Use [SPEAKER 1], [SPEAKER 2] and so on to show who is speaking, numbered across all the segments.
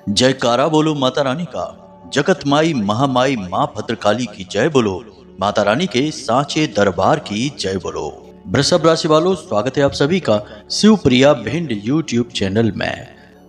[SPEAKER 1] जयकारा बोलो माता रानी का। जगत माई महामाई माँ भद्रकाली की जय बोलो। माता रानी के सांचे दरबार की जय बोलो। वृषभ राशि वालों, स्वागत है आप सभी का शिवप्रिया भिंड यूट्यूब चैनल में।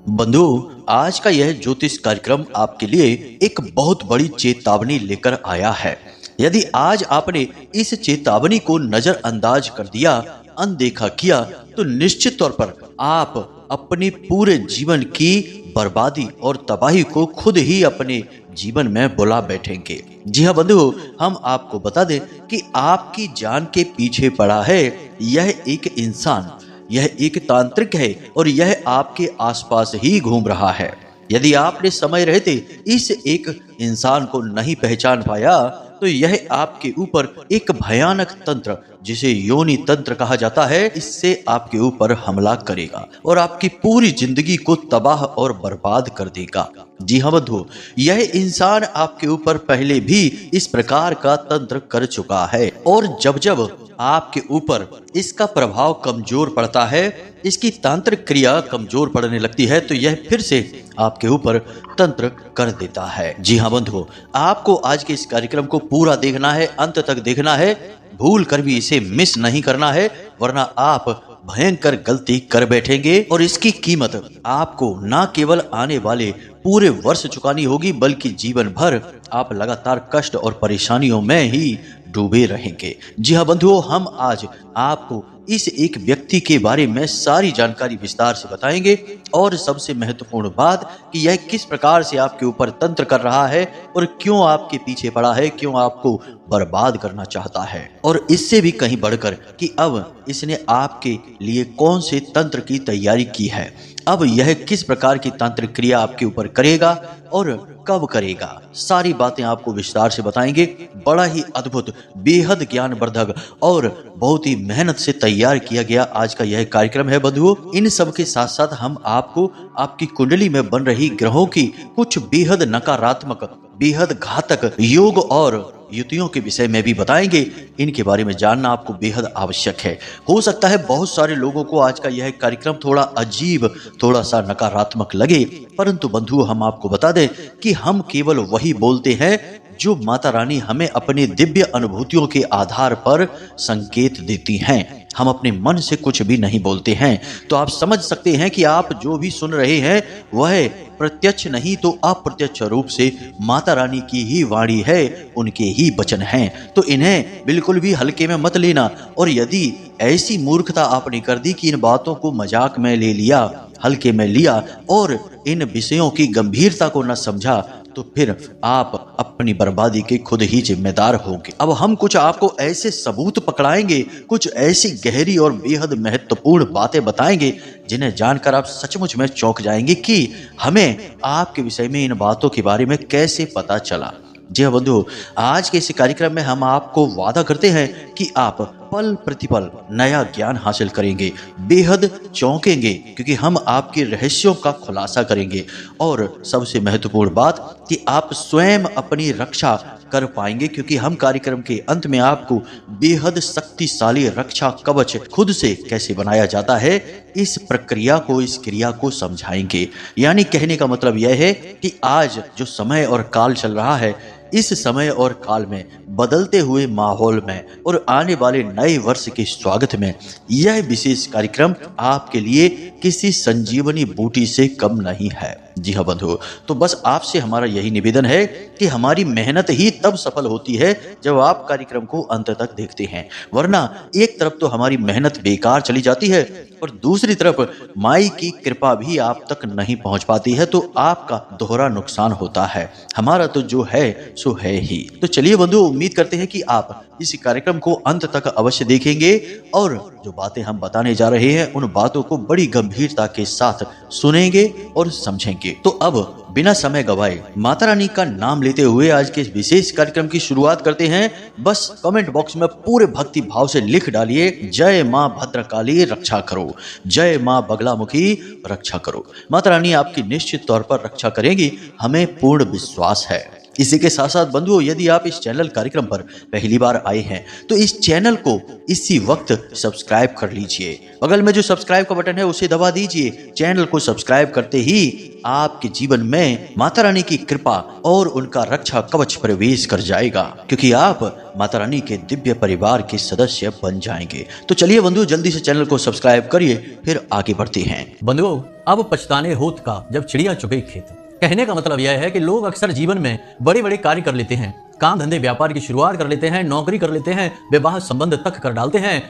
[SPEAKER 1] बंधु, आज का यह ज्योतिष कार्यक्रम आपके लिए एक बहुत बड़ी चेतावनी लेकर आया है। यदि आज आपने इस चेतावनी को नजरअंदाज कर दिया, अनदेखा किया, तो निश्चित तौर पर आप अपने पूरे जीवन की बर्बादी और तबाही को खुद ही अपने जीवन में बुला बैठेंगे। जी हाँ बंधु, हम आपको बता दें कि आपकी जान के पीछे पड़ा है यह एक इंसान, यह एक तांत्रिक है और यह आपके आसपास ही घूम रहा है। यदि आपने समय रहते इस एक इंसान को नहीं पहचान पाया, तो यह आपके ऊपर एक भयानक तंत्र, जिसे योनि तंत्र कहा जाता है, इससे आपके ऊपर हमला करेगा और आपकी पूरी जिंदगी को तबाह और बर्बाद कर देगा। जी हाँ बंधु, यह इंसान आपके ऊपर पहले भी इस प्रकार का तंत्र कर चुका है और जब जब आपके ऊपर इसका प्रभाव कमजोर पड़ता है, इसकी तांत्रिक क्रिया कमजोर पड़ने लगती है, तो यह फिर से आपके ऊपर तंत्र कर देता है। जी हाँ बंधुओं, आपको आज के इस कार्यक्रम को पूरा देखना है, अंत तक देखना है, भूल कर भी इसे मिस नहीं करना है, वरना आप भयंकर गलती कर बैठेंगे और इसकी कीमत आपको न केवल आने वाले पूरे वर्ष चुकानी होगी, बल्कि जीवन भर आप लगातार कष्ट और परेशानियों में ही डूबे रहेंगे। जी हाँ बंधुओं, हम आज आपको इस एक व्यक्ति के बारे में सारी जानकारी विस्तार से बताएंगे और सबसे महत्वपूर्ण बात कि यह किस प्रकार से आपके ऊपर तंत्र कर रहा है और क्यों आपके पीछे पड़ा है, क्यों आपको बर्बाद करना चाहता है, और इससे भी कहीं बढ़कर कि अब इसने आपके लिए कौन से तंत्र की तैयारी की है, अब यह किस प्रकार की तांत्रिक क्रिया आपके ऊपर करेगा और कब करेगा, सारी बातें आपको विस्तार से बताएंगे। बड़ा ही अद्भुत, बेहद ज्ञानवर्धक और बहुत ही मेहनत से तैयार किया गया आज का यह कार्यक्रम है बंधुओं। इन सब के साथ साथ हम आपको आपकी कुंडली में बन रही ग्रहों की कुछ बेहद नकारात्मक, बेहद घातक योग और युतियों के विषय में भी बताएंगे। इनके बारे में जानना आपको बेहद आवश्यक है। हो सकता है बहुत सारे लोगों को आज का यह कार्यक्रम थोड़ा अजीब, थोड़ा सा नकारात्मक लगे, परंतु बंधुओं हम आपको बता दें कि हम केवल वही बोलते हैं जो माता रानी हमें अपने दिव्य अनुभूतियों के आधार पर संकेत देती हैं। हम अपने मन से कुछ भी नहीं बोलते हैं। तो आप समझ सकते हैं कि आप जो भी सुन रहे हैं वह प्रत्यक्ष नहीं तो अप्रत्यक्ष रूप से माता रानी की ही वाणी है, उनके ही वचन हैं। तो इन्हें बिल्कुल भी हल्के में मत लेना, और यदि ऐसी मूर्खता आपने कर दी कि इन बातों को मजाक में ले लिया, हल्के में लिया और इन विषयों की गंभीरता को न समझा, तो फिर आप अपनी बर्बादी के खुद ही जिम्मेदार होंगे। अब हम कुछ आपको ऐसे सबूत पकड़ाएंगे, कुछ ऐसी गहरी और बेहद महत्वपूर्ण बातें बताएंगे जिन्हें जानकर आप सचमुच में चौंक जाएंगे कि हमें आपके विषय में इन बातों के बारे में कैसे पता चला। जी हाँ बंधुओं, आज के इस कार्यक्रम में हम आपको वादा करते हैं कि आप पल प्रतिपल नया ज्ञान हासिल करेंगे, बेहद चौंकेंगे, क्योंकि हम आपके रहस्यों का खुलासा करेंगे और सबसे महत्वपूर्ण बात कि आप स्वयं अपनी रक्षा कर पाएंगे, क्योंकि हम कार्यक्रम के अंत में आपको बेहद शक्तिशाली रक्षा कवच खुद से कैसे बनाया जाता है, इस प्रक्रिया को, इस क्रिया को समझाएंगे। यानी कहने का मतलब यह है कि आज जो समय और काल चल रहा है, इस समय और काल में, बदलते हुए माहौल में और आने वाले नए वर्ष के स्वागत में यह विशेष कार्यक्रम आपके लिए किसी संजीवनी बूटी से कम नहीं है। जी हाँ बंधु, तो बस आपसे हमारा यही निवेदन है कि हमारी मेहनत ही तब सफल होती है जब आप कार्यक्रम को अंत तक देखते हैं, वरना एक तरफ तो हमारी मेहनत बेकार चली जाती है और दूसरी तरफ माई की कृपा भी आप तक नहीं पहुंच पाती है, तो आपका दोहरा नुकसान होता है। हमारा तो जो है सो है ही। तो चलिए बंधु, उम्मीद करते हैं कि आप इस कार्यक्रम को अंत तक अवश्य देखेंगे और जो बातें हम बताने जा रहे हैं उन बातों को बड़ी गंभीरता के साथ सुनेंगे और समझेंगे। तो अब बिना समय गवाए माता रानी का नाम लेते हुए आज के विशेष कार्यक्रम की शुरुआत करते हैं। बस कमेंट बॉक्स में पूरे भक्ति भाव से लिख डालिए, जय माँ भद्रकाली रक्षा करो, जय माँ बगलामुखी रक्षा करो। माता रानी आपकी निश्चित तौर पर रक्षा करेंगी, हमें पूर्ण विश्वास है। इसी के साथ साथ बंधुओं, यदि आप इस चैनल कार्यक्रम पर पहली बार आए हैं तो इस चैनल को इसी वक्त सब्सक्राइब कर लीजिए। बगल में जो सब्सक्राइब का बटन है उसे दबा दीजिए। चैनल को सब्सक्राइब करते ही आपके जीवन में माता रानी की कृपा और उनका रक्षा कवच प्रवेश कर जाएगा, क्योंकि आप माता रानी के दिव्य परिवार के सदस्य बन जाएंगे। तो चलिए बंधुओं, जल्दी से चैनल को सब्सक्राइब करिए, फिर आगे बढ़ते हैं।
[SPEAKER 2] बंधुओं, अब पछताने होत का जब चिड़िया चुगे खेत। कहने का मतलब यह है कि लोग अक्सर जीवन में बड़े बड़े कार्य कर लेते हैं, काम धंधे व्यापार की शुरुआत कर लेते हैं, नौकरी कर लेते हैं, विवाह संबंध तक कर डालते हैं।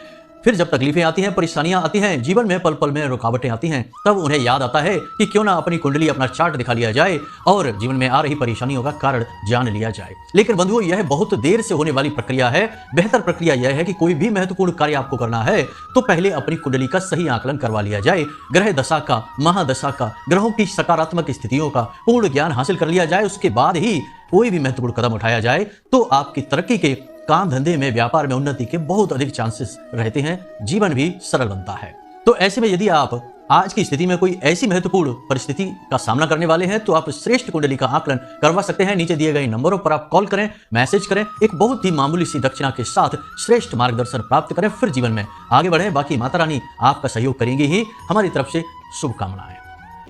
[SPEAKER 2] फिर जब तकलीफें आती हैं, परेशानियां आती हैं, जीवन में पल पल में रुकावटें आती हैं, तब उन्हें याद आता है कि क्यों ना अपनी कुंडली, अपना चार्ट दिखा लिया जाए और जीवन में आ रही परेशानियों का कारण जान लिया जाए। लेकिन बंधुओं, यह बहुत देर से होने वाली प्रक्रिया है। बेहतर प्रक्रिया यह है कि कोई भी महत्वपूर्ण कार्य आपको करना है तो पहले अपनी कुंडली का सही आकलन करवा लिया जाए। ग्रह दशा का, महादशा का, ग्रहों की सकारात्मक स्थितियों का पूर्ण ज्ञान हासिल कर लिया जाए। उसके बाद ही कोई भी महत्वपूर्ण कदम उठाया जाए तो आपकी तरक्की के, काम धंधे में, व्यापार में उन्नति के बहुत अधिक चांसेस रहते हैं, जीवन भी सरल बनता है। तो ऐसे में यदि आप आज की स्थिति में कोई ऐसी महत्वपूर्ण परिस्थिति का सामना करने वाले हैं तो आप श्रेष्ठ कुंडली का आकलन करवा सकते हैं। नीचे दिए गए नंबरों पर आप कॉल करें, मैसेज करें, एक बहुत ही मामूली सी दक्षिणा के साथ श्रेष्ठ मार्गदर्शन प्राप्त करें, फिर जीवन में आगे बढ़े। बाकी माता रानी आपका सहयोग करेंगी ही। हमारी तरफ से शुभकामनाएं।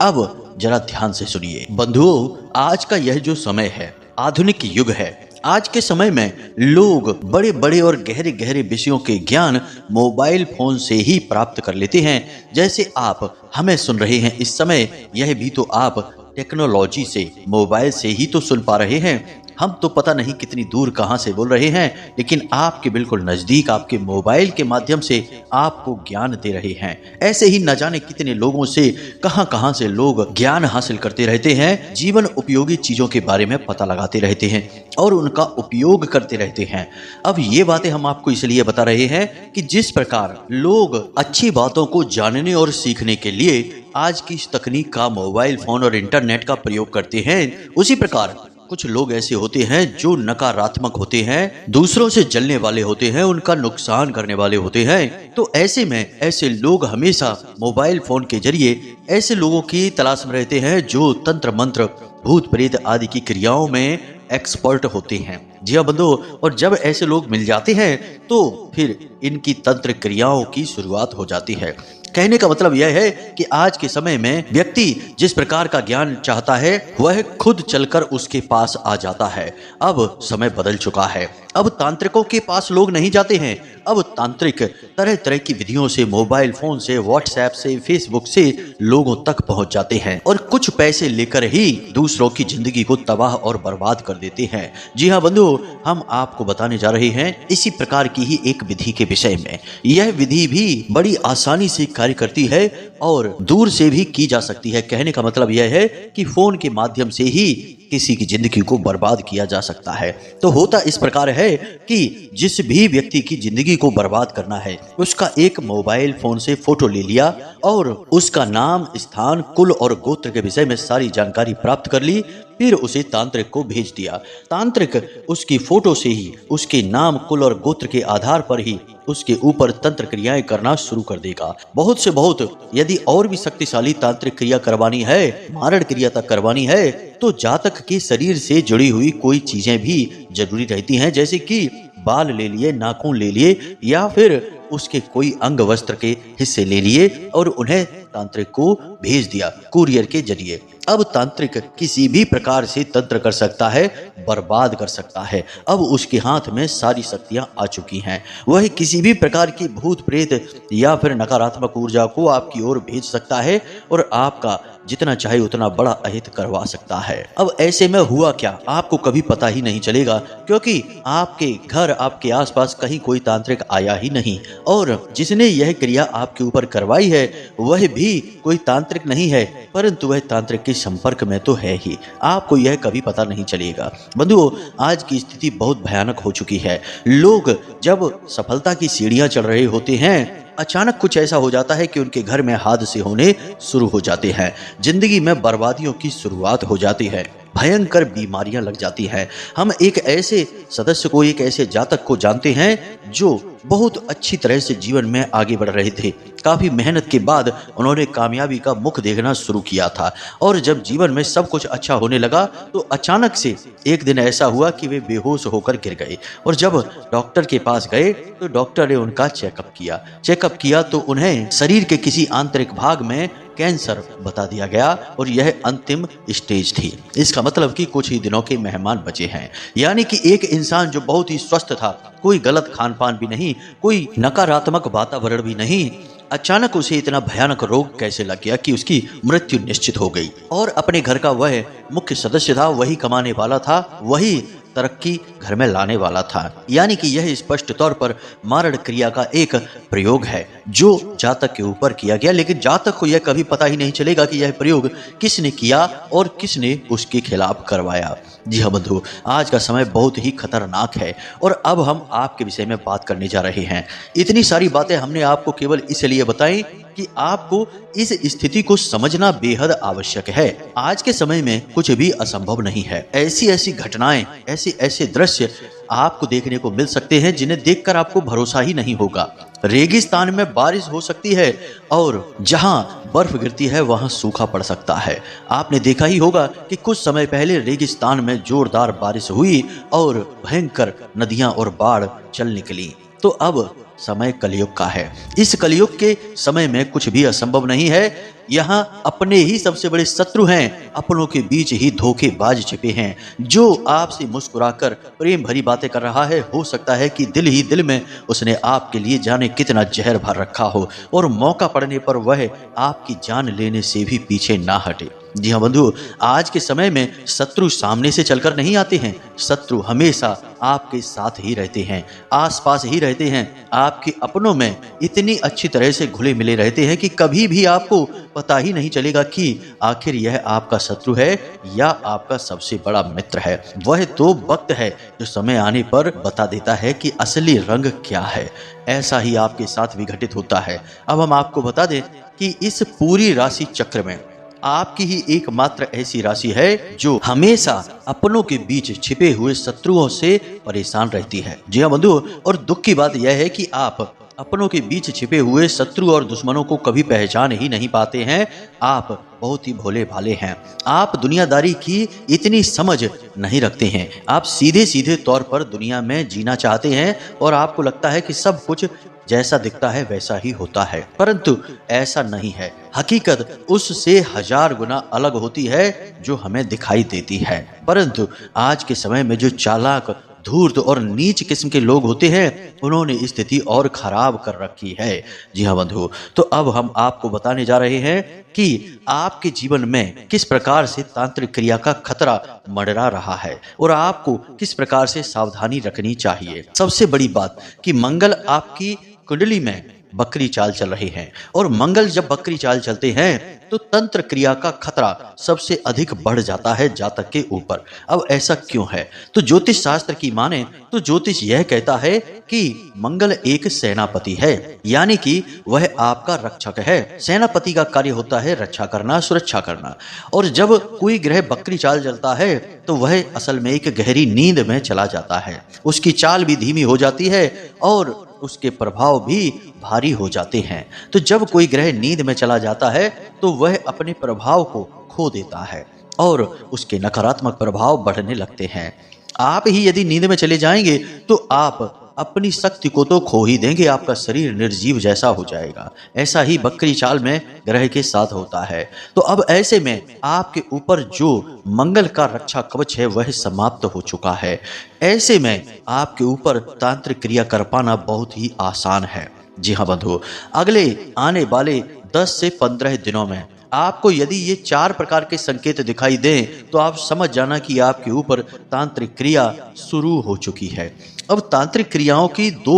[SPEAKER 1] अब जरा ध्यान से सुनिए बंधुओं, आज का यह जो समय है, आधुनिक युग है। आज के समय में लोग बड़े बड़े और गहरे गहरे विषयों के ज्ञान मोबाइल फोन से ही प्राप्त कर लेते हैं। जैसे आप हमें सुन रहे हैं इस समय, यह भी तो आप टेक्नोलॉजी से, मोबाइल से ही तो सुन पा रहे हैं। हम तो पता नहीं कितनी दूर कहां से बोल रहे हैं, लेकिन आपके बिल्कुल नजदीक, आपके मोबाइल के माध्यम से आपको ज्ञान दे रहे हैं। ऐसे ही न जाने कितने लोगों से कहां से लोग ज्ञान हासिल करते रहते हैं, जीवन उपयोगी चीजों के बारे में पता लगाते रहते हैं और उनका उपयोग करते रहते हैं। अब ये बातें हम आपको इसलिए बता रहे हैं कि जिस प्रकार लोग अच्छी बातों को जानने और सीखने के लिए आज की इस तकनीक का, मोबाइल फोन और इंटरनेट का प्रयोग करते हैं, उसी प्रकार कुछ लोग ऐसे होते हैं जो नकारात्मक होते हैं, दूसरों से जलने वाले होते हैं, उनका नुकसान करने वाले होते हैं। तो ऐसे में ऐसे लोग हमेशा मोबाइल फोन के जरिए ऐसे लोगों की तलाश में रहते हैं जो तंत्र मंत्र, भूत प्रेत आदि की क्रियाओं में एक्सपर्ट होते हैं। जी हाँ बंधुओं, और जब ऐसे लोग मिल जाते हैं तो फिर इनकी तंत्र क्रियाओं की शुरुआत हो जाती है। कहने का मतलब यह है कि आज के समय में व्यक्ति जिस प्रकार का ज्ञान चाहता है वह खुद चलकर उसके पास आ जाता है। अब समय बदल चुका है। अब तांत्रिकों के पास लोग नहीं जाते हैं। अब तांत्रिक तरह तरह की विधियों से, मोबाइल फोन से, व्हाट्सएप से, फेसबुक से लोगों तक पहुंच जाते हैं और कुछ पैसे लेकर ही दूसरों की जिंदगी को तबाह और बर्बाद कर देते हैं। जी हाँ बंधुओं, हम आपको बताने जा रहे हैं इसी प्रकार की ही एक विधि के विषय में। यह विधि भी बड़ी आसानी से कार्य करती है और दूर से भी की जा सकती है। कहने का मतलब यह है कि फोन के माध्यम से ही किसी की जिंदगी को बर्बाद किया जा सकता है। तो होता इस प्रकार है कि जिस भी व्यक्ति की जिंदगी को बर्बाद करना है, उसका एक मोबाइल फोन से फोटो ले लिया और उसका नाम, स्थान, कुल और गोत्र के विषय में सारी जानकारी प्राप्त कर ली, फिर उसे तांत्रिक को भेज दिया। तांत्रिक उसकी फोटो से ही, उसके नाम, कुल और गोत्र के आधार पर ही उसके ऊपर तंत्र क्रियाएं करना शुरू कर देगा। बहुत से बहुत यदि और भी शक्तिशाली तांत्रिक क्रिया करवानी है, मारण क्रिया तक करवानी है, तो जातक के शरीर से जुड़ी हुई कोई चीजें भी जरूरी रहती हैं, जैसे कि बाल ले लिए, नाखून ले लिए या फिर उसके कोई अंग वस्त्र के हिस्से ले लिए और उन्हें तांत्रिक को भेज दिया कुरियर के जरिए। अब तांत्रिक किसी भी प्रकार से तंत्र कर सकता है, बर्बाद कर सकता है। अब उसके हाथ में सारी शक्तियां आ चुकी हैं। वह किसी भी प्रकार की भूत प्रेत या फिर नकारात्मक ऊर्जा को आपकी ओर भेज सकता है और आपका जितना चाहे उतना बड़ा अहित करवा सकता है। अब ऐसे में हुआ क्या, आपको कभी पता ही नहीं चलेगा, क्योंकि आपके घर, आपके आसपास कहीं कोई तांत्रिक आया ही नहीं और जिसने यह क्रिया आपके ऊपर करवाई है वह भी कोई तांत्रिक नहीं है, परंतु वह तांत्रिक के संपर्क में तो है ही। आपको यह कभी पता नहीं चलेगा। बंधुओं, आज की स्थिति बहुत भयानक हो चुकी है। लोग जब सफलता की सीढ़ियां चढ़ रहे होते हैं, अचानक कुछ ऐसा हो जाता है कि उनके घर में हादसे होने शुरू हो जाते हैं, जिंदगी में बर्बादियों की शुरुआत हो जाती है। भयंकर बीमारियां लग जाती हैं। हम एक ऐसे सदस्य को, एक ऐसे जातक को जानते हैं जो बहुत अच्छी तरह से जीवन में आगे बढ़ रहे थे। काफी मेहनत के बाद उन्होंने कामयाबी का मुख देखना शुरू किया था और जब जीवन में सब कुछ अच्छा होने लगा तो अचानक से एक दिन ऐसा हुआ कि वे बेहोश होकर गिर गए। और जब डॉक्टर के पास गए तो डॉक्टर ने उनका चेकअप किया तो उन्हें शरीर के किसी आंतरिक भाग में कैंसर बता दिया गया और यह अंतिम स्टेज थी। इसका मतलब कि कुछ ही दिनों के मेहमान बचे हैं। यानी कि एक इंसान जो बहुत ही स्वस्थ था, कोई गलत खान पान भी नहीं, कोई नकारात्मक वातावरण भी नहीं, अचानक उसे इतना भयानक रोग कैसे लग गया कि उसकी मृत्यु निश्चित हो गई। और अपने घर का वह मुख्य सदस्य था, वही कमाने वाला था, वही तरक्की घर में लाने वाला था। यानी कि यह स्पष्ट तौर पर मारण क्रिया का एक प्रयोग है जो जातक के ऊपर किया गया, लेकिन जातक को यह कभी पता ही नहीं चलेगा कि यह प्रयोग किसने किया और किसने उसके खिलाफ करवाया। जी हाँ बंधु, आज का समय बहुत ही खतरनाक है और अब हम आपके विषय में बात करने जा रहे हैं। इतनी सारी बातें हमने आपको केवल इसलिए बताई कि आपको इस स्थिति को समझना बेहद आवश्यक है। आज के समय में कुछ भी असंभव नहीं है। ऐसी ऐसी घटनाएं, ऐसे दृश्य आपको देखने को मिल सकते हैं जिन्हें देखकर आपको भरोसा ही नहीं होगा। रेगिस्तान में बारिश हो सकती है और जहां बर्फ गिरती है वहां सूखा पड़ सकता है। आपने देखा ही होगा कि कुछ समय पहले रेगिस्तान में जोरदार बारिश हुई और भयंकर नदियां और बाढ़ चल निकली। तो अब समय कलयुग का है। इस कलयुग के समय में कुछ भी असंभव नहीं है। यहाँ अपने ही सबसे बड़े शत्रु हैं, अपनों के बीच ही धोखेबाज छिपे हैं। जो आपसे मुस्कुराकर प्रेम भरी बातें कर रहा है, हो सकता है कि दिल ही दिल में उसने आपके लिए जाने कितना जहर भर रखा हो और मौका पड़ने पर वह आपकी जान लेने से भी पीछे ना हटे। जी हाँ बंधु, आज के समय में शत्रु सामने से चलकर नहीं आते हैं। शत्रु हमेशा आपके साथ ही रहते हैं, आसपास ही रहते हैं, आपके अपनों में इतनी अच्छी तरह से घुले मिले रहते हैं कि कभी भी आपको पता ही नहीं चलेगा कि आखिर यह आपका शत्रु है या आपका सबसे बड़ा मित्र है। वह तो वक्त है जो समय आने पर बता देता है कि असली रंग क्या है। ऐसा ही आपके साथ भी घटित होता है। अब हम आपको बता दें कि इस पूरी राशि चक्र में आपकी ही एकमात्र ऐसी राशि है जो हमेशा अपनों के बीच छिपे हुए शत्रुओं से परेशान रहती है। जी हाँ बंधु, और दुख की बात यह है कि आप अपनों के बीच छिपे हुए शत्रु और दुश्मनों को कभी पहचान ही नहीं पाते हैं। आप बहुत ही भोले भाले हैं। आप दुनियादारी की इतनी समझ नहीं रखते हैं। आप सीधे सीधे तौर पर दुनिया में जीना चाहते हैं और आपको लगता है कि सब कुछ जैसा दिखता है वैसा ही होता है, परंतु ऐसा नहीं है। हकीकत उससे 1000 गुना अलग होती है जो हमें दिखाई देती है। परंतु आज के समय में जो चालाक, धूर्त और नीच किस्म के लोग होते हैं, उन्होंने स्थिति और खराब कर रखी है। जी हाँ बंधु, तो अब हम आपको बताने जा रहे हैं कि आपके जीवन में किस प्रकार से तांत्रिक क्रिया का खतरा मंडरा रहा है और आपको किस प्रकार से सावधानी रखनी चाहिए। सबसे बड़ी बात कि मंगल आपकी कुंडली में बकरी चाल चल रहे हैं और मंगल जब बकरी चाल चलते हैं तो तंत्र क्रिया का खतरा सबसे अधिक बढ़ जाता है जातक के ऊपर। अब ऐसा क्यों है? तो ज्योतिष शास्त्र की माने तो ज्योतिष यह कहता है कि मंगल एक सेनापति है, यानी कि वह आपका रक्षक है। सेनापति का कार्य होता है रक्षा करना, सुरक्षा करना। और जब कोई ग्रह बकरी चाल चलता है तो वह असल में एक गहरी नींद में चला जाता है। उसकी चाल भी धीमी हो जाती है और उसके प्रभाव भी भारी हो जाते हैं। तो जब कोई ग्रह नींद में चला जाता है तो वह अपने प्रभाव को खो देता है और उसके नकारात्मक प्रभाव बढ़ने लगते हैं। आप ही यदि नींद में चले जाएंगे तो आप अपनी शक्ति को तो खो ही देंगे, आपका शरीर निर्जीव जैसा हो जाएगा। ऐसा ही बकरी चाल में ग्रह के साथ होता है। तो अब ऐसे में आपके ऊपर जो मंगल का रक्षा कवच है वह समाप्त हो चुका है। ऐसे में आपके ऊपर तांत्रिक क्रिया कर पाना बहुत ही आसान है। जी हाँ बंधु, अगले आने वाले 10 से 15 दिनों में आपको यदि ये 4 प्रकार के संकेत दिखाई दें तो आप समझ जाना कि आपके ऊपर तांत्रिक क्रिया शुरू हो चुकी है। अब तांत्रिक क्रियाओं की 2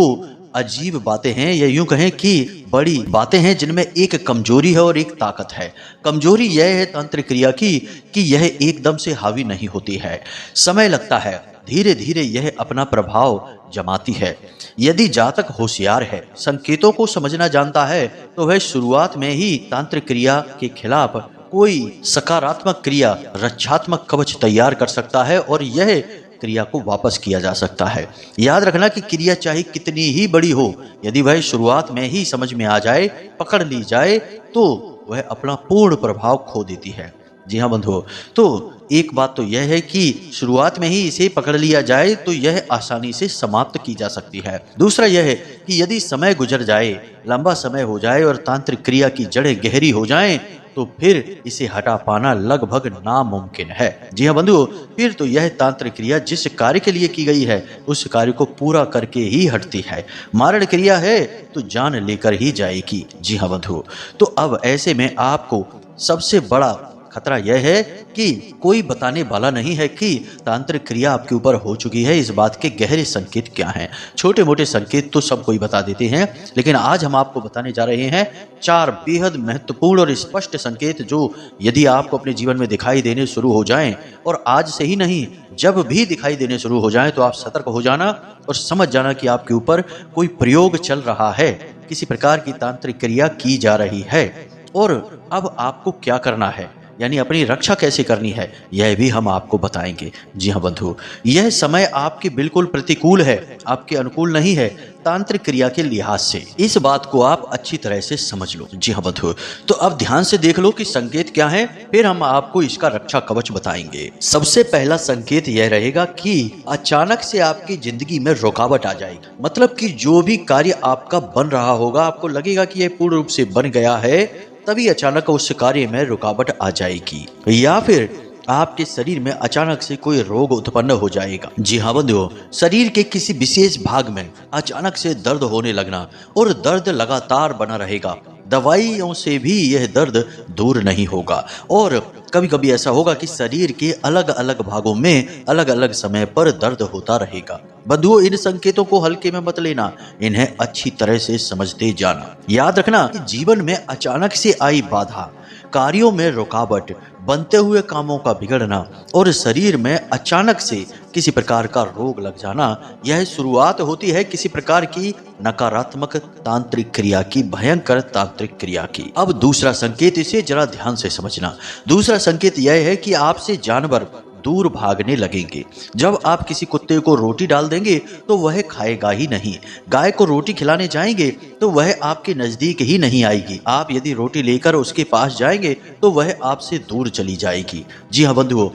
[SPEAKER 1] अजीब बातें हैं, या यूं कहें कि बड़ी बातें हैं, जिनमें एक कमजोरी है और एक ताकत है। कमजोरी यह है तांत्रिक क्रिया की कि यह एकदम से हावी नहीं होती है, समय लगता है, धीरे धीरे यह अपना प्रभाव जमाती है। यदि जातक होशियार है, संकेतों को समझना जानता है, तो वह शुरुआत में ही तांत्रिक क्रिया के खिलाफ कोई सकारात्मक क्रिया रक्षात्मक कवच तैयार कर सकता है और यह क्रिया को वापस किया जा सकता है। याद रखना कि क्रिया चाहे कितनी ही बड़ी हो, यदि वह शुरुआत में ही समझ में आ जाए, पकड़ ली जाए, तो वह अपना पूर्ण प्रभाव खो देती है। जी हाँ बंधुओं, तो एक बात तो यह है कि शुरुआत में ही इसे पकड़ लिया जाए तो यह आसानी से समाप्त की जा सकती है। दूसरा यह है कि यदि समय गुजर जाए, लंबा समय हो जाए और तांत्रिक क्रिया की जड़ें गहरी हो जाएं, तो फिर इसे हटा पाना लगभग नामुमकिन है। जी हाँ बंधुओं, फिर तो यह तांत्रिक क्रिया जिस कार्य के लिए की गई है उस कार्य को पूरा करके ही हटती है। मारण क्रिया है तो जान लेकर ही जाएगी। जी हाँ बंधुओं, तो अब ऐसे में आपको सबसे बड़ा खतरा यह है कि कोई बताने वाला नहीं है कि तांत्रिक क्रिया आपके ऊपर हो चुकी है। इस बात के गहरे संकेत क्या हैं? छोटे मोटे संकेत तो सब कोई बता देते हैं, लेकिन आज हम आपको बताने जा रहे हैं 4 बेहद महत्वपूर्ण और स्पष्ट संकेत जो यदि आपको अपने जीवन में दिखाई देने शुरू हो जाएं, और आज से ही नहीं, जब भी दिखाई देने शुरू हो जाएं, तो आप सतर्क हो जाना और समझ जाना कि आपके ऊपर कोई प्रयोग चल रहा है, किसी प्रकार की तांत्रिक क्रिया की जा रही है। और अब आपको क्या करना है, यानी अपनी रक्षा कैसे करनी है, यह भी हम आपको बताएंगे। जी हाँ बंधु, यह समय आपके बिल्कुल प्रतिकूल है, आपके अनुकूल नहीं है तांत्रिक क्रिया के लिहाज से। इस बात को आप अच्छी तरह से समझ लो। जी हाँ बंधु, तो अब ध्यान से देख लो कि संकेत क्या है, फिर हम आपको इसका रक्षा कवच बताएंगे। सबसे पहला संकेत यह रहेगा कि अचानक से आपकी जिंदगी में रुकावट आ जाएगी। मतलब कि जो भी कार्य आपका बन रहा होगा, आपको लगेगा कि यह पूर्ण रूप से बन गया है, तभी अचानक उस कार्य में रुकावट आ जाएगी, या फिर आपके शरीर में अचानक से कोई रोग उत्पन्न हो जाएगा। जी हाँ बंधुओं, शरीर के किसी विशेष भाग में अचानक से दर्द होने लगना, और दर्द लगातार बना रहेगा। दवाइयों से भी यह दर्द दूर नहीं होगा। और कभी कभी ऐसा होगा कि शरीर के अलग अलग भागों में अलग अलग समय पर दर्द होता रहेगा। बंधुओं, इन संकेतों को हल्के में मत लेना, इन्हें अच्छी तरह से समझते जाना। याद रखना कि जीवन में अचानक से आई बाधा, कार्यों में रुकावट, बनते हुए कामों का बिगड़ना और शरीर में अचानक से किसी प्रकार का रोग लग जाना, यह शुरुआत होती है किसी प्रकार की नकारात्मक तांत्रिक क्रिया की, भयंकर तांत्रिक क्रिया की। अब दूसरा संकेत, इसे जरा ध्यान से समझना। दूसरा संकेत यह है कि आपसे जानवर दूर भागने लगेंगे। जब आप किसी कुत्ते को रोटी डाल देंगे तो वह खाएगा ही नहीं। गाय को रोटी खिलाने जाएंगे तो वह आपके नजदीक ही नहीं आएगी। आप यदि रोटी लेकर उसके पास जाएंगे तो वह आपसे दूर चली जाएगी। जी हाँ बंधुओं,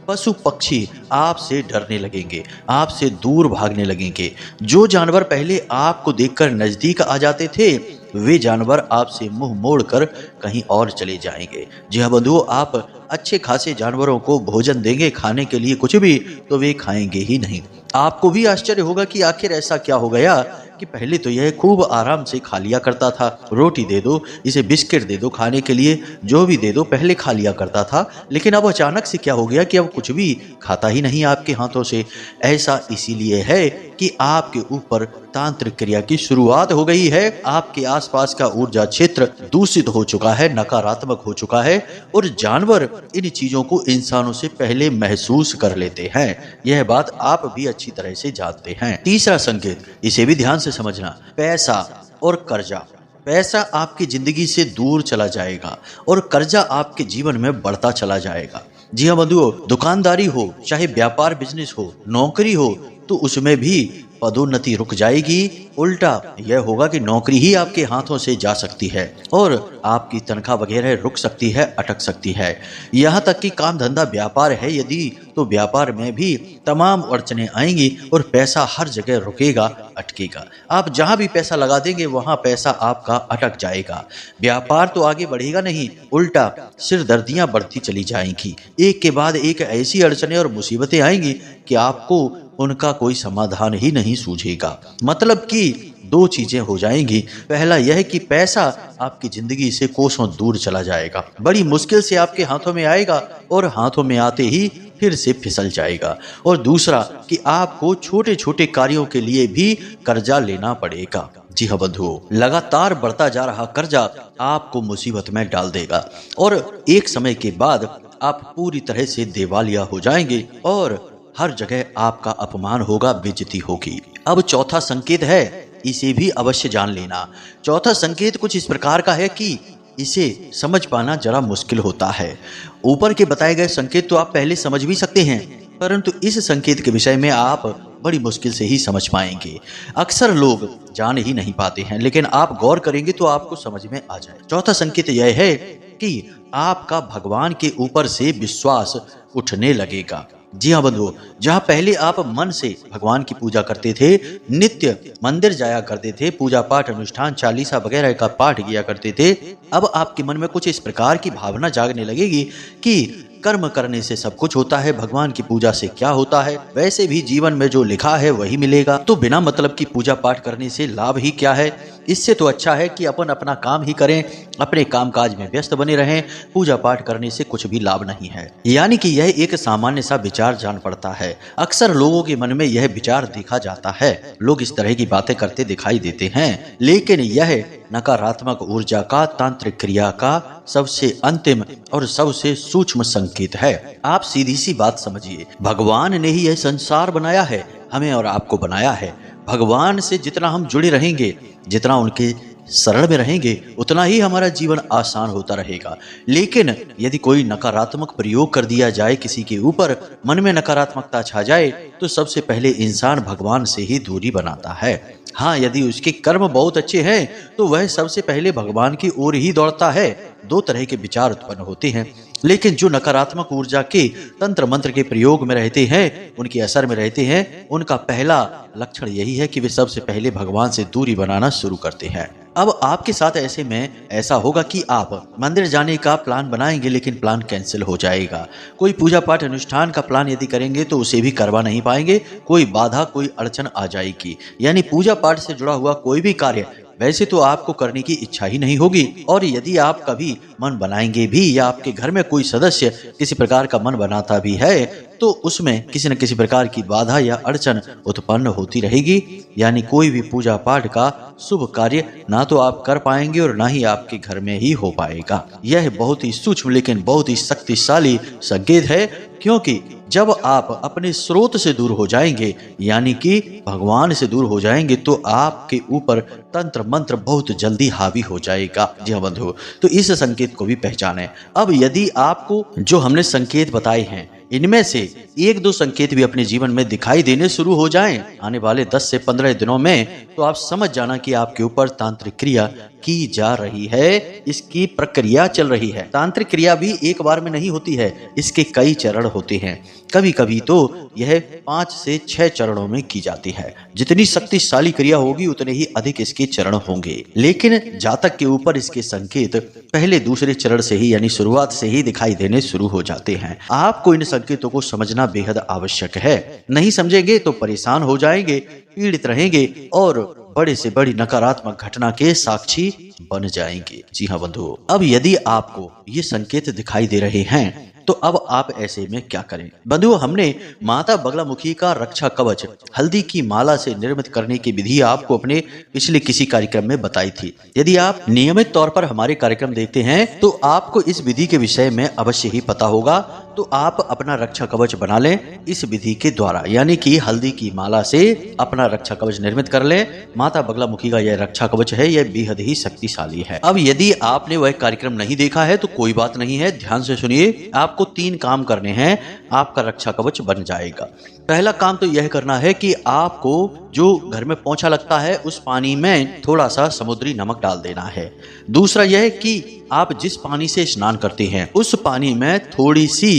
[SPEAKER 1] पशु पक्षी आपसे डरने लगेंगे, आपसे दूर भागने लगेंगे। जो जानवर पहले आपको देखकर नजदीक आ जाते थे, वे जानवर आपसे मुंह मोड़कर कहीं और चले जाएंगे। जी हाँ बंधुओं, आप अच्छे खासे जानवरों को भोजन देंगे, खाने के लिए कुछ भी, तो वे खाएंगे ही नहीं। आपको भी आश्चर्य होगा कि आखिर ऐसा क्या हो गया कि पहले तो यह खूब आराम से खा लिया करता था। रोटी दे दो, इसे बिस्किट दे दो खाने के लिए, जो भी दे दो पहले खा लिया करता था, लेकिन अब अचानक से क्या हो गया कि अब कुछ भी खाता ही नहीं आपके हाथों से। ऐसा इसीलिए है कि आपके ऊपर तांत्रिक क्रिया की शुरुआत हो गई है। आपके आसपास का ऊर्जा क्षेत्र दूषित हो चुका है, नकारात्मक हो चुका है, और जानवर इन चीजों को इंसानों से पहले महसूस कर लेते हैं। यह बात आप भी अच्छी तरह से जानते हैं। तीसरा संकेत, इसे भी ध्यान से समझना, पैसा और कर्जा। पैसा आपकी जिंदगी से दूर चला जाएगा और कर्जा आपके जीवन में बढ़ता चला जाएगा। जी हाँ बंधुओं, दुकानदारी हो, चाहे व्यापार बिजनेस हो, नौकरी हो, तो उसमें भी पदोन्नति रुक जाएगी। उल्टा यह होगा कि नौकरी ही आपके हाथों से जा सकती है और आपकी तनख्वाह वगैरह रुक सकती है, अटक सकती है। यहाँ तक कि काम धंधा व्यापार है यदि, तो व्यापार में भी तमाम अड़चने आएंगी और पैसा हर जगह रुकेगा, अटकेगा। आप जहाँ भी पैसा लगा देंगे वहाँ पैसा आपका अटक जाएगा। व्यापार तो आगे बढ़ेगा नहीं, उल्टा सिरदर्दियाँ बढ़ती चली जाएंगी। एक के बाद एक ऐसी अड़चने और मुसीबतें आएंगी कि आपको उनका कोई समाधान ही नहीं सूझेगा। मतलब कि दो चीजें हो जाएंगी। पहला यह कि पैसा आपकी जिंदगी से कोसों दूर चला जाएगा, बड़ी मुश्किल से आपके हाथों में आएगा और हाथों में आते ही फिर से फिसल जाएगा। और दूसरा कि आपको छोटे छोटे कार्यों के लिए भी कर्जा लेना पड़ेगा। जी हाँ बंधुओं, लगातार बढ़ता जा रहा कर्जा आपको मुसीबत में डाल देगा और एक समय के बाद आप पूरी तरह से दिवालिया हो जाएंगे और हर जगह आपका अपमान होगा, बेइज्जती होगी। अब चौथा संकेत है, इसे भी अवश्य जान लेना। चौथा संकेत कुछ इस प्रकार का है कि इसे समझ पाना जरा मुश्किल होता है। ऊपर के बताए गए संकेत तो आप पहले समझ भी सकते हैं, परंतु इस संकेत के विषय में आप बड़ी मुश्किल से ही समझ पाएंगे। अक्सर लोग जान ही नहीं पाते हैं, लेकिन आप गौर करेंगे तो आपको समझ में आ जाए। चौथा संकेत यह है कि आपका भगवान के ऊपर से विश्वास उठने लगेगा। जी हाँ बंधुओं, जहाँ पहले आप मन से भगवान की पूजा करते थे, नित्य मंदिर जाया करते थे, पूजा पाठ अनुष्ठान चालीसा वगैरह का पाठ किया करते थे, अब आपके मन में कुछ इस प्रकार की भावना जागने लगेगी कि कर्म करने से सब कुछ होता है, भगवान की पूजा से क्या होता है, वैसे भी जीवन में जो लिखा है वही मिलेगा, तो बिना मतलब की पूजा पाठ करने से लाभ ही क्या है। इससे तो अच्छा है कि अपन अपना काम ही करें, अपने कामकाज में व्यस्त बने रहें, पूजा पाठ करने से कुछ भी लाभ नहीं है। यानी कि यह एक सामान्य सा विचार जान पड़ता है। अक्सर लोगों के मन में यह विचार देखा जाता है, लोग इस तरह की बातें करते दिखाई देते हैं, लेकिन यह नकारात्मक ऊर्जा का तांत्रिक क्रिया का सबसे अंतिम और सबसे सूक्ष्म संकेत है। आप सीधी सी बात समझिए, भगवान ने ही यह संसार बनाया है, हमें और आपको बनाया है। भगवान से जितना हम जुड़े रहेंगे, जितना उनके शरण में रहेंगे, उतना ही हमारा जीवन आसान होता रहेगा। लेकिन यदि कोई नकारात्मक प्रयोग कर दिया जाए किसी के ऊपर, मन में नकारात्मकता छा जाए, तो सबसे पहले इंसान भगवान से ही दूरी बनाता है। हाँ, यदि उसके कर्म बहुत अच्छे हैं तो वह सबसे पहले भगवान की ओर ही दौड़ता है। दो तरह के विचार उत्पन्न होते हैं, लेकिन जो नकारात्मक ऊर्जा के तंत्र मंत्र के प्रयोग में रहते हैं, उनके असर में रहते हैं, उनका पहला लक्षण यही है कि वे सबसे पहले भगवान से दूरी बनाना शुरू करते हैं। अब आपके साथ ऐसे में ऐसा होगा कि आप मंदिर जाने का प्लान बनाएंगे, लेकिन प्लान कैंसिल हो जाएगा। कोई पूजा पाठ अनुष्ठान का प्लान यदि करेंगे तो उसे भी करवा नहीं पाएंगे, कोई बाधा कोई अड़चन आ जाएगी। यानी पूजा पाठ से जुड़ा हुआ कोई भी कार्य वैसे तो आपको करने की इच्छा ही नहीं होगी, और यदि आप कभी मन बनाएंगे भी या आपके घर में कोई सदस्य किसी प्रकार का मन बनाता भी है, तो उसमें किसी न किसी प्रकार की बाधा या अड़चन उत्पन्न होती रहेगी। यानी कोई भी पूजा पाठ का शुभ कार्य ना तो आप कर पाएंगे और ना ही आपके घर में ही हो पाएगा। यह बहुत ही सूक्ष्म लेकिन बहुत ही शक्तिशाली संकेत है, क्योंकि जब आप अपने स्रोत से दूर हो जाएंगे, यानी कि भगवान से दूर हो जाएंगे, तो आपके ऊपर तंत्र मंत्र बहुत जल्दी हावी हो जाएगा। जी हाँ बंधु, तो इस संकेत को भी पहचानें। अब यदि आपको जो हमने संकेत बताए हैं, इनमें से एक दो संकेत भी अपने जीवन में दिखाई देने शुरू हो जाएं आने वाले 10 से 15 दिनों में, तो आप समझ जाना कि आपके ऊपर तांत्रिक क्रिया की जा रही है, इसकी प्रक्रिया चल रही है। तांत्रिक क्रिया भी एक बार में नहीं होती है, इसके कई चरण होते हैं। कभी कभी तो यह 5 से 6 चरणों में की जाती है। जितनी शक्तिशाली क्रिया होगी उतने ही अधिक इसके चरण होंगे, लेकिन जातक के ऊपर इसके संकेत पहले दूसरे चरण से ही यानी शुरुआत से ही दिखाई देने शुरू हो जाते हैं। आपको इन संकेतों को समझना बेहद आवश्यक है। नहीं समझेंगे तो परेशान हो जाएंगे, पीड़ित रहेंगे और बड़े से बड़ी नकारात्मक घटना के साक्षी बन जाएंगे। जी हाँ बंधुओं, अब यदि आपको ये संकेत दिखाई दे रहे हैं तो अब आप ऐसे में क्या करें। बंधुओं, हमने माता बगलामुखी का रक्षा कवच हल्दी की माला से निर्मित करने की विधि आपको अपने पिछले किसी कार्यक्रम में बताई थी। यदि आप नियमित तौर पर हमारे कार्यक्रम देखते हैं तो आपको इस विधि के विषय में अवश्य ही पता होगा। तो आप अपना रक्षा कवच बना लें इस विधि के द्वारा, यानी कि हल्दी की माला से अपना रक्षा कवच निर्मित कर लें। माता बगलामुखी का यह रक्षा कवच है, यह बेहद ही शक्तिशाली है। अब यदि आपने वह कार्यक्रम नहीं देखा है तो कोई बात नहीं है, ध्यान से सुनिए। आपको 3 काम करने हैं, आपका रक्षा कवच बन जाएगा। पहला काम तो यह करना है कि आपको जो घर में पोंछा लगता है उस पानी में थोड़ा सा समुद्री नमक डाल देना है। दूसरा यह कि आप जिस पानी से स्नान करते हैं उस पानी में थोड़ी सी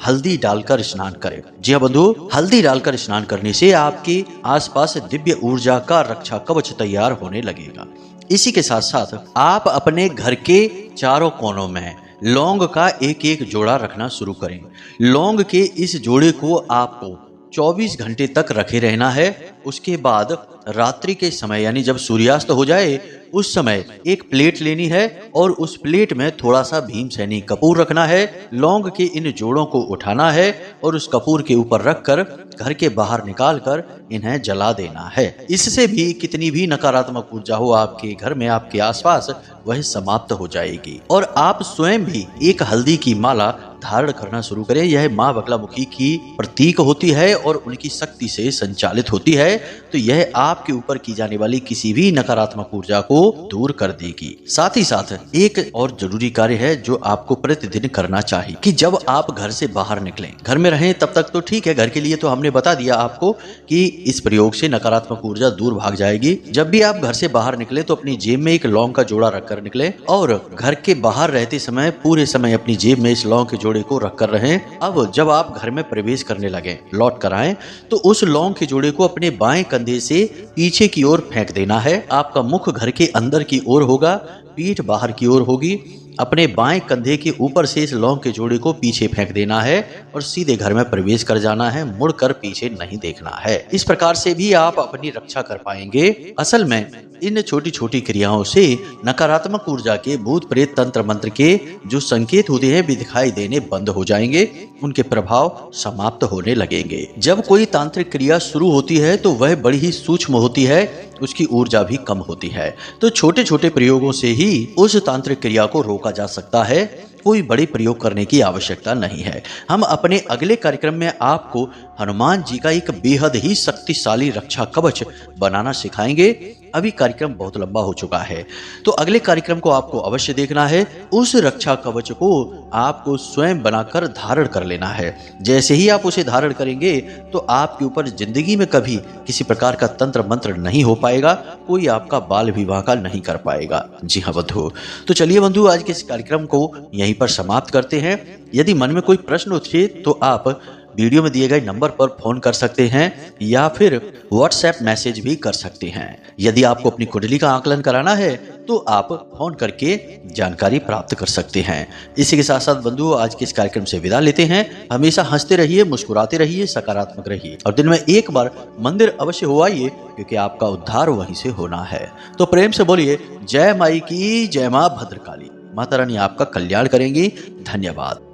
[SPEAKER 1] हल्दी डालकर स्नान करें। जी हाँ बंधु, हल्दी डालकर स्नान करने से आपके आसपास दिव्य ऊर्जा का रक्षा कवच तैयार होने लगेगा। इसी के साथ साथ आप अपने घर के चारों कोनों में लौंग का एक एक जोड़ा रखना शुरू करें। लौंग के इस जोड़े को आपको 24 घंटे तक रखे रहना है। उसके बाद रात्रि के समय यानी जब सूर्यास्त हो जाए उस समय एक प्लेट लेनी है और उस प्लेट में थोड़ा सा भीमसेनी कपूर रखना है। लौंग के इन जोड़ों को उठाना है और उस कपूर के ऊपर रखकर घर के बाहर निकालकर इन्हें जला देना है। इससे भी कितनी भी नकारात्मक ऊर्जा हो आपके घर में आपके आसपास, वह समाप्त हो जाएगी। और आप स्वयं भी एक हल्दी की माला धारण करना शुरू करें। यह माँ बगलामुखी की प्रतीक होती है और उनकी शक्ति से संचालित होती है, तो यह आपके ऊपर की जाने वाली किसी भी नकारात्मक ऊर्जा को दूर कर देगी। साथ ही साथ एक और जरूरी कार्य है जो आपको प्रतिदिन करना चाहिए कि जब आप घर से बाहर निकलें, घर में रहें तब तक तो ठीक है, घर के लिए तो हमने बता दिया आपको कि इस प्रयोग से नकारात्मक ऊर्जा दूर भाग जाएगी। जब भी आप घर से बाहर निकले तो अपनी जेब में एक लौंग का जोड़ा रखकर निकले और घर के बाहर रहते समय पूरे समय अपनी जेब में इस लौंग के जोड़े को रखकर रहें। अब जब आप घर में प्रवेश करने लगे, लौट कर आए, तो उस लौंग के जोड़े को अपने बाएं कंधे से पीछे की ओर फेंक देना है। आपका मुख घर के अंदर की ओर होगा, पीठ बाहर की ओर होगी। अपने बाएं कंधे के ऊपर से इस लौंग के जोड़े को पीछे फेंक देना है और सीधे घर में प्रवेश कर जाना है, मुड़कर पीछे नहीं देखना है। इस प्रकार से भी आप अपनी रक्षा कर पाएंगे। असल में इन छोटी छोटी क्रियाओं से नकारात्मक ऊर्जा के भूत प्रेत तंत्र मंत्र के जो संकेत होते हैं भी दिखाई देने बंद हो जाएंगे, उनके प्रभाव समाप्त होने लगेंगे। जब कोई तांत्रिक क्रिया शुरू होती है तो वह बड़ी ही सूक्ष्म होती है, उसकी ऊर्जा भी कम होती है, तो छोटे छोटे प्रयोगों से ही उस तांत्रिक क्रिया को रोका जा सकता है। कोई बड़े प्रयोग करने की आवश्यकता नहीं है। हम अपने अगले कार्यक्रम में आपको हनुमान जी का एक बेहद ही शक्तिशाली रक्षा कवच बनाना सिखाएंगे। अभी कार्यक्रम बहुत लंबा हो चुका है, तो अगले कार्यक्रम को आपको अवश्य देखना है। उस रक्षा कवच को आपको स्वयं बनाकर धारण कर लेना है। जैसे ही आप उसे धारण करेंगे तो आपके ऊपर जिंदगी में कभी किसी प्रकार का तंत्र मंत्र नहीं हो पाएगा, कोई आपका बाल विवाह का नहीं कर पाएगा। जी हाँ बंधु, तो चलिए बंधु, आज के इस कार्यक्रम को यहीं पर समाप्त करते हैं। यदि मन में कोई प्रश्न उठे तो आप वीडियो में दिए गए नंबर पर फोन कर सकते हैं या फिर व्हाट्सएप मैसेज भी कर सकते हैं। यदि आपको अपनी कुंडली का आकलन कराना है तो आप फोन करके जानकारी प्राप्त कर सकते हैं। इसी के साथ साथ बंधु, आज के इस कार्यक्रम से विदा लेते हैं। हमेशा हंसते रहिए, मुस्कुराते रहिए, सकारात्मक रहिए और दिन में एक बार मंदिर अवश्य हो आइए, क्योंकि आपका उद्धार वहीं से होना है। तो प्रेम से बोलिए जय माई की जय, मां भद्रकाली। माता रानी आपका कल्याण करेंगी। धन्यवाद।